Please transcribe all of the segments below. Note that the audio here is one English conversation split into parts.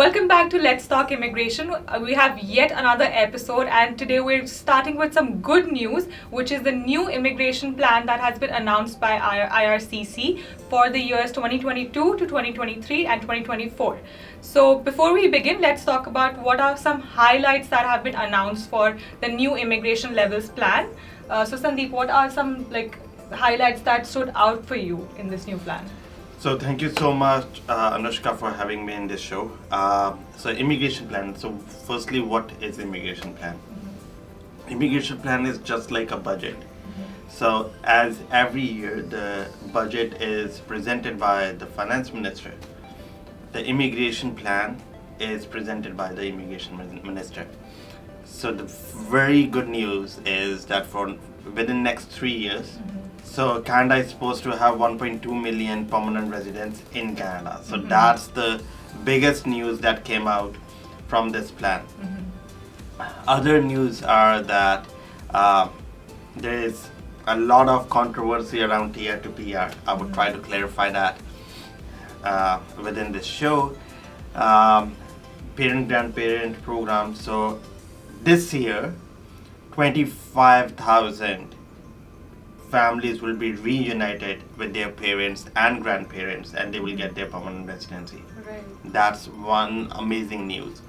Welcome back to Let's Talk Immigration. We have yet another episode, and today we're starting with some good news, which is the new immigration plan that has been announced by IRCC for the years 2022 to 2023 and 2024. So, before we begin, let's talk about what are some highlights that have been announced for the new immigration levels plan. So, Sandeep, what are some highlights that stood out for you in this new plan? So thank you so much, Anushka, for having me in this show. So immigration plan. So firstly, what is immigration plan? Immigration plan is just like a budget. So as every year the budget is presented by the finance minister, the immigration plan is presented by the immigration minister. So the very good news is that for within next 3 years, so Canada is supposed to have 1.2 million permanent residents in Canada. So that's the biggest news that came out from this plan. Other news are that there is a lot of controversy around Tier to PR. I would try to clarify that within this show. Parent-grandparent program. So this year, 25,000 families will be reunited with their parents and grandparents, and they will get their permanent residency. Right. That's one amazing news.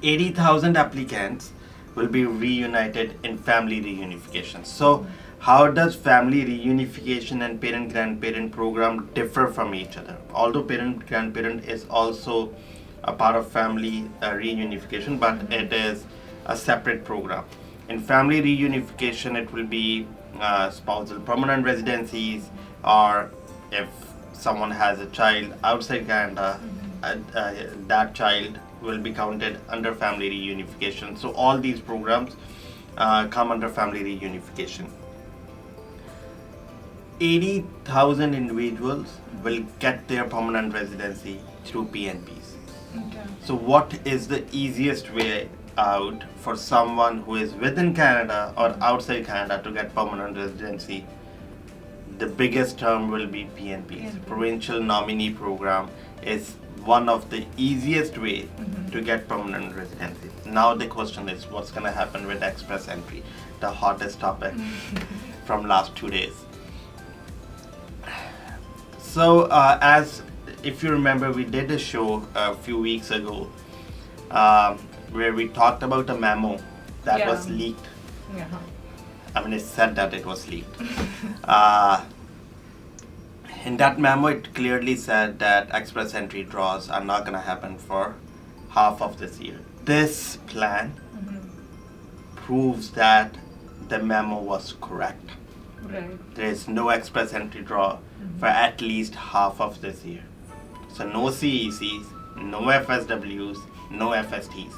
80,000 applicants will be reunited in family reunification. So how does family reunification and parent-grandparent program differ from each other? Although parent-grandparent is also a part of family reunification, but it is a separate program. In family reunification, it will be spousal permanent residencies, or if someone has a child outside Canada, that child will be counted under family reunification. So all these programs come under family reunification. 80,000 individuals will get their permanent residency through PNPs. Okay. So what is the easiest way out for someone who is within Canada or outside Canada to get permanent residency? The biggest term will be PNPs. Provincial Nominee Program is one of the easiest way to get permanent residency. Now the question is, what's going to happen with express entry, the hottest topic from last 2 days. So as if you remember, we did a show a few weeks ago where we talked about a memo that was leaked. Yeah. I mean, it said that it was leaked. In that memo, it clearly said that express entry draws are not going to happen for half of this year. This plan proves that the memo was correct. Right. There is no express entry draw for at least half of this year. So no CECs, no FSWs, no FSTs.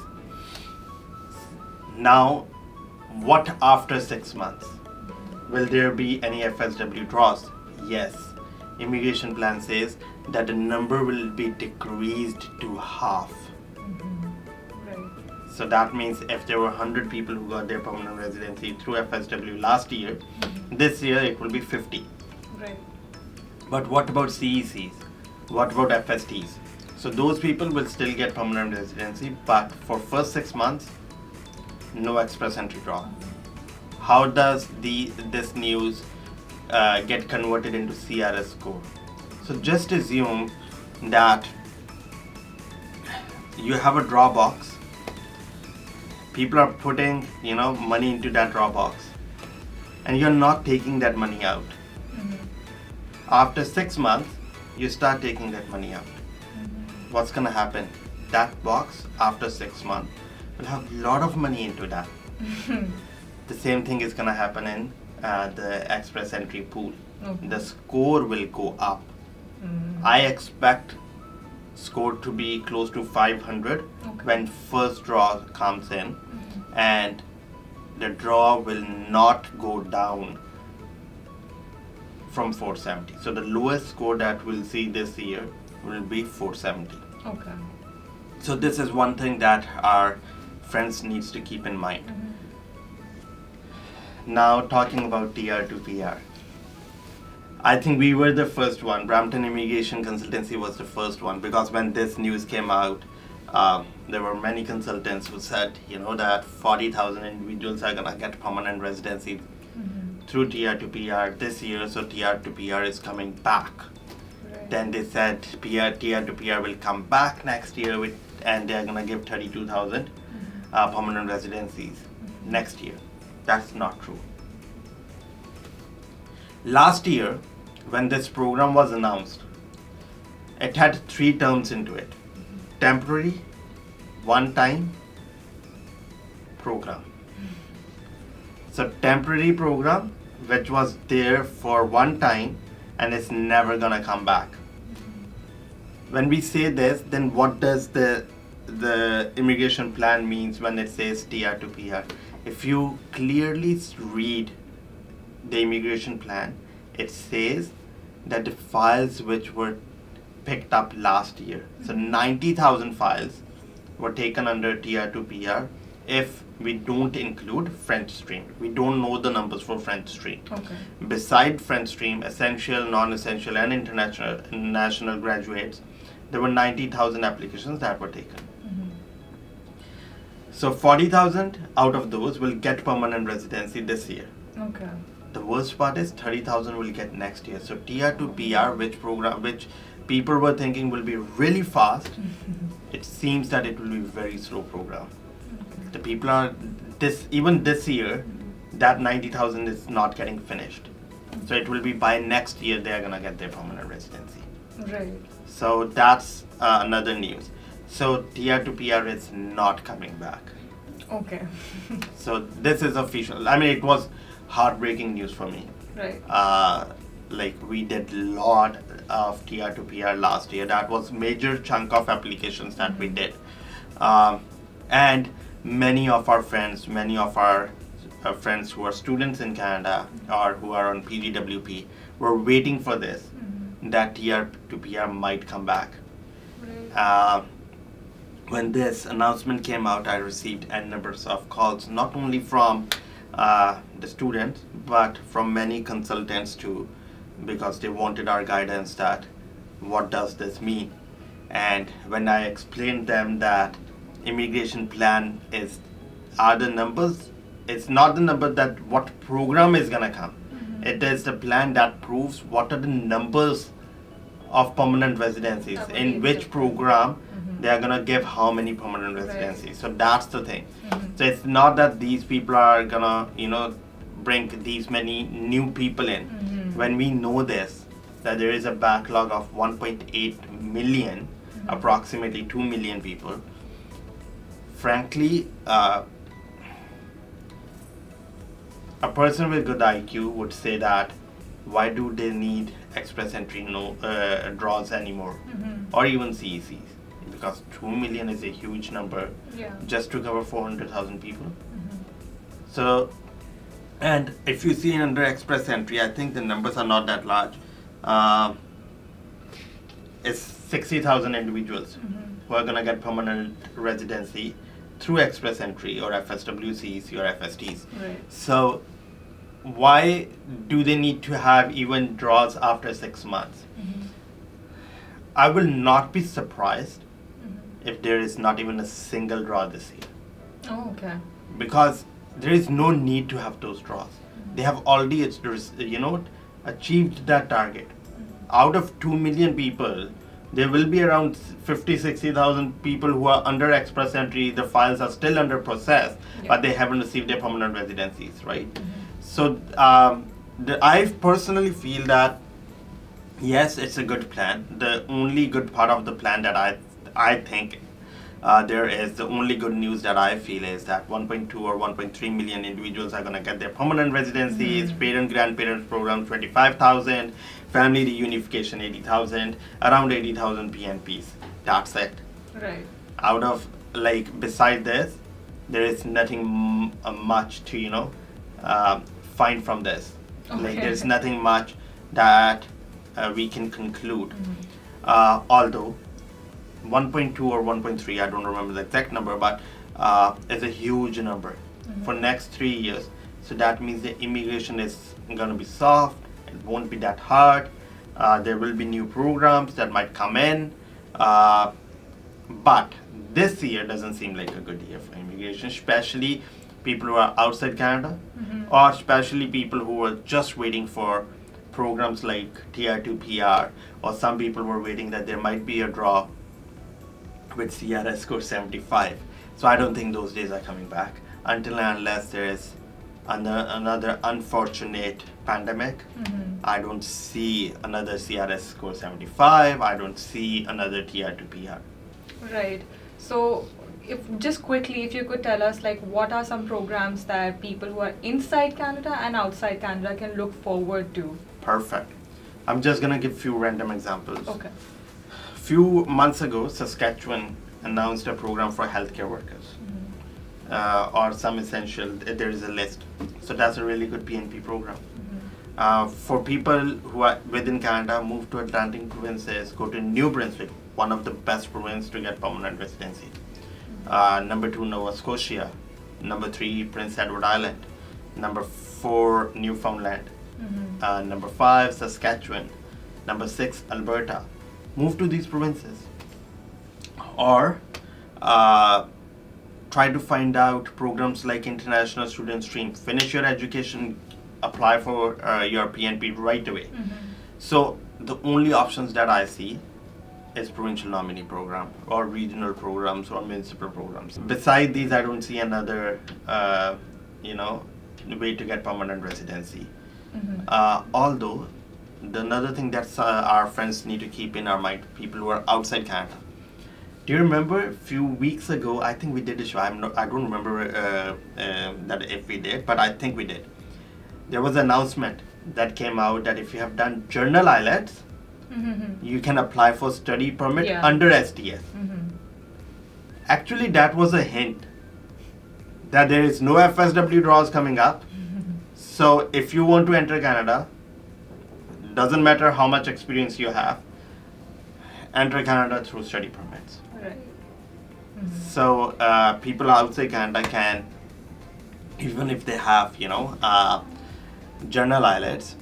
Now, what after 6 months? Will there be any FSW draws? Yes. Immigration plan says that the number will be decreased to half. Right. So that means if there were 100 people who got their permanent residency through FSW last year, this year it will be 50. Right. But what about CECs? What about FSTs? So those people will still get permanent residency, but for first 6 months, no express entry draw. How does this news get converted into CRS score? So just assume that you have a draw box. People are putting money into that draw box, and you're not taking that money out. After 6 months, you start taking that money out. What's gonna happen? That box after 6 months will have a lot of money into that. The same thing is gonna happen in the express entry pool. Okay. The score will go up. I expect score to be close to 500 when first draw comes in, and the draw will not go down from 470. So the lowest score that we'll see this year will be 470. Okay. So this is one thing that our friends needs to keep in mind. Now talking about TR to PR. I think we were the first one. Brampton Immigration Consultancy was the first one, because when this news came out, there were many consultants who said, that 40,000 individuals are gonna get permanent residency through TR to PR this year, so TR to PR is coming back. Right. Then they said TR to PR will come back next year and they're gonna give 32,000 permanent residencies next year. That's not true. Last year, when this program was announced, it had 3 terms into it: temporary, one-time, program. So temporary program, which was there for one time and it's never gonna come back. When we say this, then what does the immigration plan means when it says TR to PR? If you clearly read the immigration plan, it says that the files which were picked up last year, so 90,000 files were taken under TR to PR if we don't include French stream. We don't know the numbers for French stream. Okay. Beside French stream, essential, non-essential and international graduates, there were 90,000 applications that were taken. So 40,000 out of those will get permanent residency this year. Okay. The worst part is 30,000 will get next year. So TR to PR, which people were thinking will be really fast, it seems that it will be very slow program. The people are even this year, that 90,000 is not getting finished. So it will be by next year they are gonna get their permanent residency. Right. So that's another news. So TR to PR is not coming back. Okay. So this is official. I mean, it was heartbreaking news for me. Right. Like we did lot of TR to PR last year. That was major chunk of applications that we did, and many of our friends who are students in Canada or who are on PGWP were waiting for this, that TR to PR might come back. Right. When this announcement came out, I received n numbers of calls, not only from the students, but from many consultants too, because they wanted our guidance that what does this mean. And when I explained them that immigration plan are the numbers, it's not the number that what program is gonna come. It is the plan that proves what are the numbers of permanent residencies, in which program they are gonna give how many permanent residencies. Right. So that's the thing. So it's not that these people are gonna, bring these many new people in. When we know this, that there is a backlog of 1.8 million, approximately 2 million people. Frankly, a person with good IQ would say that why do they need express entry draws anymore, or even CECs? Because 2 million is a huge number, just to cover 400,000 people. So, and if you see under express entry, I think the numbers are not that large. It's 60,000 individuals who are gonna get permanent residency through express entry or FSWCs or FSTs. Right. So why do they need to have even draws after 6 months? I will not be surprised if there is not even a single draw this year. Oh, okay. Because there is no need to have those draws. They have already, achieved that target. Out of 2 million people, there will be around 50-60,000 people who are under express entry. The files are still under process, but they haven't received their permanent residencies, right? So I personally feel that yes, it's a good plan. The only good part of the plan that I think there is, the only good news that I feel is that 1.2 or 1.3 million individuals are going to get their permanent residencies, parent-grandparent program 25,000, family reunification 80,000, around 80,000 PNPs. That's it. Right. Out of, beside this, there is nothing much to, find from this. Okay. There's nothing much that we can conclude. Although 1.2 or 1.3, I don't remember the exact number, but it's a huge number for next 3 years. So that means the immigration is going to be soft, It won't be that hard. There will be new programs that might come in. But this year doesn't seem like a good year for immigration, especially people who are outside Canada, or especially people who are just waiting for programs like Tier 2 PR, or some people were waiting that there might be a draw with CRS score 75. So I don't think those days are coming back until and unless there is another unfortunate pandemic. I don't see another CRS score 75. I don't see another Tier 2 PR. Right. So, if just quickly, if you could tell us, like, what are some programs that people who are inside Canada and outside Canada can look forward to? Perfect. I'm just gonna give few random examples. Okay. Few months ago, Saskatchewan announced a program for healthcare workers, or some essential. There is a list, so that's a really good PNP program. For people who are within Canada, move to Atlantic provinces, go to New Brunswick, one of the best provinces to get permanent residency. Number 2, Nova Scotia. Number 3, Prince Edward Island. Number 4, Newfoundland. Number 5, Saskatchewan. Number 6, Alberta. Move to these provinces. Or try to find out programs like International Student Stream. Finish your education, apply for your PNP right away. So the only options that I see is provincial nominee program or regional programs or municipal programs. Beside these, I don't see another way to get permanent residency. Although another thing that our friends need to keep in our mind, people who are outside Canada. Do you remember a few weeks ago, I think we did a show, I don't remember that if we did, but I think we did. There was an announcement that came out that if you have done journal IELTS, you can apply for study permit under STS. Actually, that was a hint that there is no FSW draws coming up. So if you want to enter Canada, doesn't matter how much experience you have, enter Canada through study permits. Right. So people outside Canada can, even if they have, journal IELTS,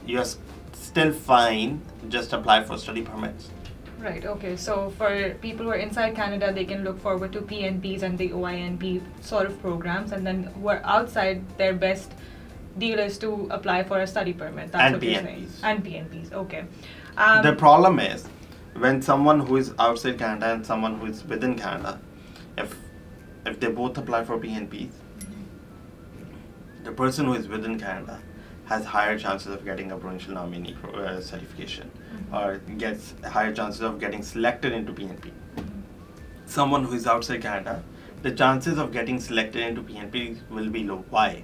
you're still fine, just apply for study permits. Right, okay. So for people who are inside Canada, they can look forward to PNPs and the OINP sort of programs, and then who are outside, their best deal is to apply for a study permit. That's And what you're PNPs. saying. And PNPs, okay. The problem is, when someone who is outside Canada and someone who is within Canada, if they both apply for PNPs, the person who is within Canada has higher chances of getting a provincial nominee certification, or gets higher chances of getting selected into PNP. Someone who is outside Canada, the chances of getting selected into PNP will be low. Why?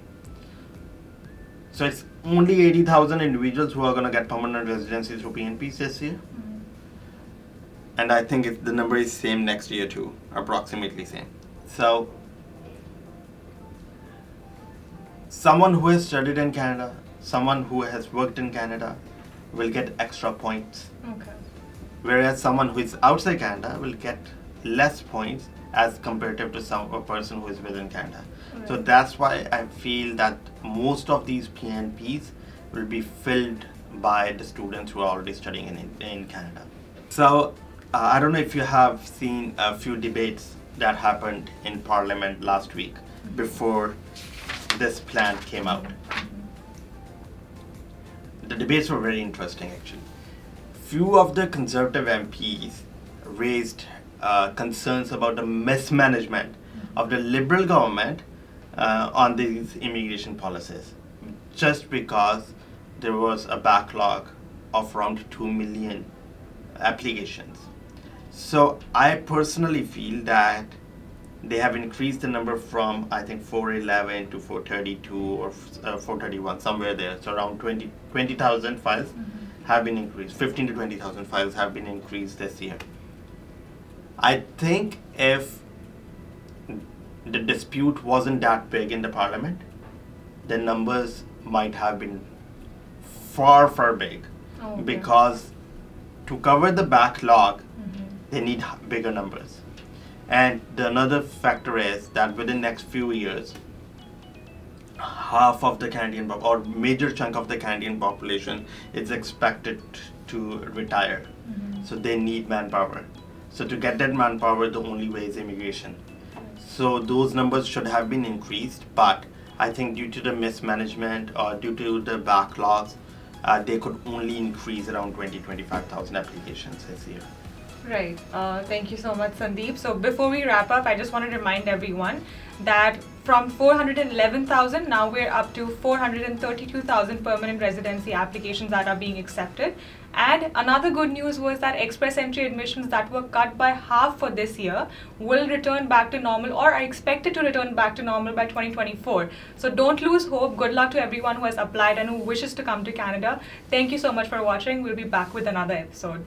So it's only 80,000 individuals who are going to get permanent residency through PNPs this year. And I think the number is same next year too, approximately same. So someone who has studied in Canada, someone who has worked in Canada will get extra points. Okay. Whereas someone who is outside Canada will get less points as comparative to a person who is within Canada. Right. So that's why I feel that most of these PNPs will be filled by the students who are already studying in Canada. So I don't know if you have seen a few debates that happened in Parliament last week before this plan came out. The debates were very interesting actually. Few of the Conservative MPs raised concerns about the mismanagement of the Liberal government on these immigration policies, just because there was a backlog of around 2 million applications. So I personally feel that they have increased the number from, I think, 411 to 432 or 431, somewhere there. So around 20,000 files have been increased. 15 to 20,000 files have been increased this year. I think if the dispute wasn't that big in the parliament, the numbers might have been far, far big. Okay. Because to cover the backlog, they need bigger numbers. And the another factor is that within the next few years, half of the Canadian or major chunk of the Canadian population is expected to retire. So they need manpower. So to get that manpower, the only way is immigration. So those numbers should have been increased, but I think due to the mismanagement or due to the backlogs, they could only increase around 25,000 applications this year. Right. Thank you so much, Sandeep. So before we wrap up, I just want to remind everyone that from 411,000, now we're up to 432,000 permanent residency applications that are being accepted. And another good news was that express entry admissions that were cut by half for this year will return back to normal or are expected to return back to normal by 2024. So don't lose hope. Good luck to everyone who has applied and who wishes to come to Canada. Thank you so much for watching. We'll be back with another episode.